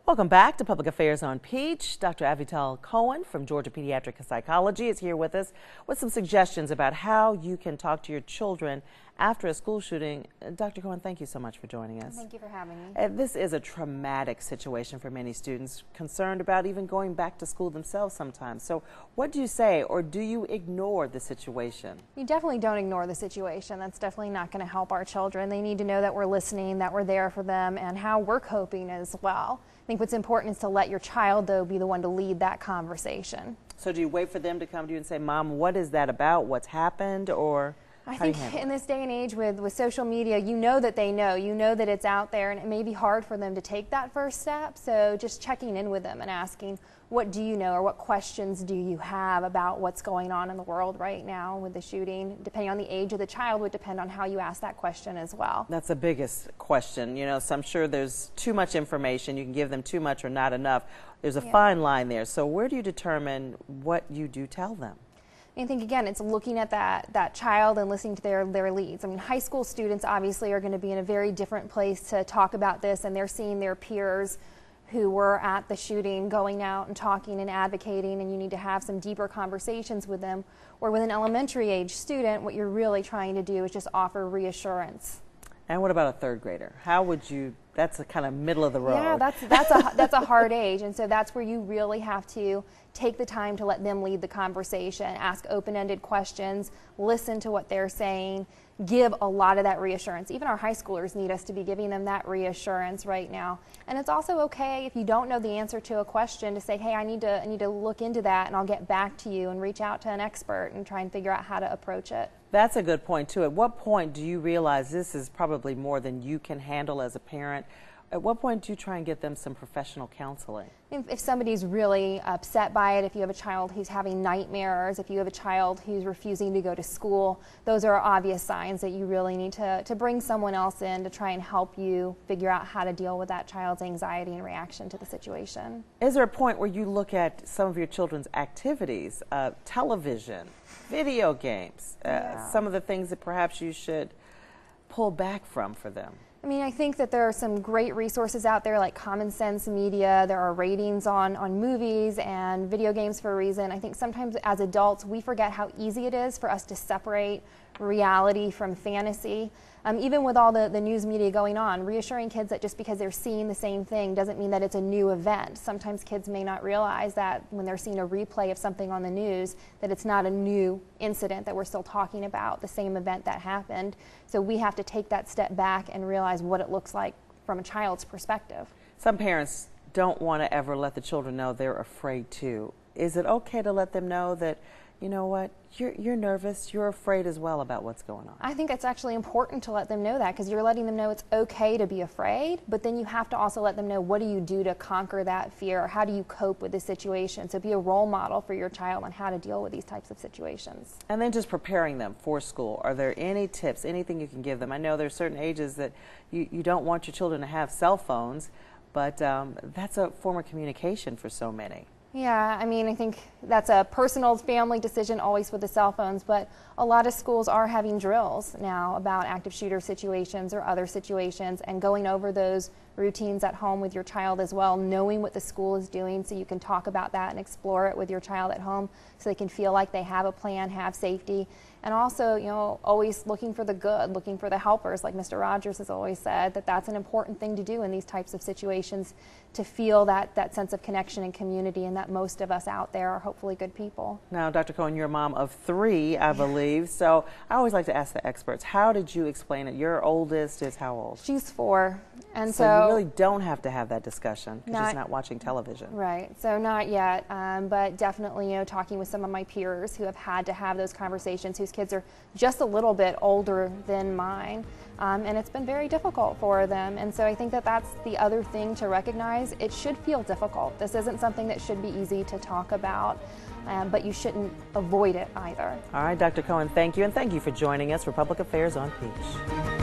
Welcome back to Public Affairs on Peach. Dr. Avital Cohen from Georgia Pediatric Psychology is here with us with some suggestions about how you can talk to your children after a school shooting. Dr. Cohen, thank you so much for joining us. Thank you for having me. This is a traumatic situation for many students, concerned about even going back to school themselves sometimes. So what do you say, or do you ignore the situation? You definitely don't ignore the situation. That's definitely not going to help our children. They need to know that we're listening, that we're there for them, and how we're coping as well. I think what's important is to let your child, though, be the one to lead that conversation. So do you wait for them to come to you and say, Mom, what is that about? What's happened? Or I think in this day and age with social media, you know that they know. You know that it's out there, and it may be hard for them to take that first step. So just checking in with them and asking, what do you know, or what questions do you have about what's going on in the world right now with the shooting? Depending on the age of the child would depend on how you ask that question as well. That's the biggest question. You know, so I'm sure there's too much information. You can give them too much or not enough. There's a fine line there. So where do you determine what you do tell them? I think, again, it's looking at that child and listening to their leads. I mean, high school students obviously are going to be in a very different place to talk about this, and they're seeing their peers who were at the shooting going out and talking and advocating, and you need to have some deeper conversations with them. Or with an elementary age student, what you're really trying to do is just offer reassurance. And what about a third grader? How would you, that's a kind of middle of the road. Yeah, that's a hard age, and so that's where you really have to take the time to let them lead the conversation, ask open-ended questions, listen to what they're saying, give a lot of that reassurance. Even our high schoolers need us to be giving them that reassurance right now. And it's also okay if you don't know the answer to a question to say, hey, I need to look into that, and I'll get back to you, and reach out to an expert and try and figure out how to approach it. That's a good point, too. At what point do you realize this is probably more than you can handle as a parent? At what point do you try and get them some professional counseling? If somebody's really upset by it, if you have a child who's having nightmares, if you have a child who's refusing to go to school, those are obvious signs that you really need to bring someone else in to try and help you figure out how to deal with that child's anxiety and reaction to the situation. Is there a point where you look at some of your children's activities, television, video games, some of the things that perhaps you should pull back from for them? I mean, I think that there are some great resources out there like Common Sense Media. There are ratings on movies and video games for a reason. I think sometimes as adults we forget how easy it is for us to separate reality from fantasy. Even with all the news media going on, reassuring kids that just because they're seeing the same thing doesn't mean that it's a new event. Sometimes kids may not realize that when they're seeing a replay of something on the news that it's not a new incident, that we're still talking about the same event that happened. So we have to take that step back and realize what it looks like from a child's perspective. Some parents don't want to ever let the children know they're afraid too. Is it okay to let them know that, you know what, you're nervous, you're afraid as well about what's going on? I think it's actually important to let them know that, because you're letting them know it's okay to be afraid, but then you have to also let them know, what do you do to conquer that fear, or how do you cope with the situation? So be a role model for your child on how to deal with these types of situations. And then just preparing them for school. Are there any tips, anything you can give them? I know there's certain ages that you don't want your children to have cell phones, but that's a form of communication for so many. Yeah, I mean, I think that's a personal family decision always with the cell phones, but a lot of schools are having drills now about active shooter situations or other situations, and going over those routines at home with your child as well, knowing what the school is doing so you can talk about that and explore it with your child at home so they can feel like they have a plan, have safety. And also, you know, always looking for the good, looking for the helpers, like Mr. Rogers has always said, that's an important thing to do in these types of situations, to feel that sense of connection and community, and that most of us out there are hopefully good people. Now, Dr. Cohen, you're a mom of 3, I believe, so I always like to ask the experts, how did you explain it? Your oldest is how old? She's 4. And so you really don't have to have that discussion because she's not watching television. Right, so not yet, but definitely, you know, talking with some of my peers who have had to have those conversations, whose kids are just a little bit older than mine, and it's been very difficult for them. And so I think that's the other thing to recognize. It should feel difficult. This isn't something that should be easy to talk about, but you shouldn't avoid it either. All right, Dr. Cohen, thank you, and thank you for joining us for Public Affairs on Peach.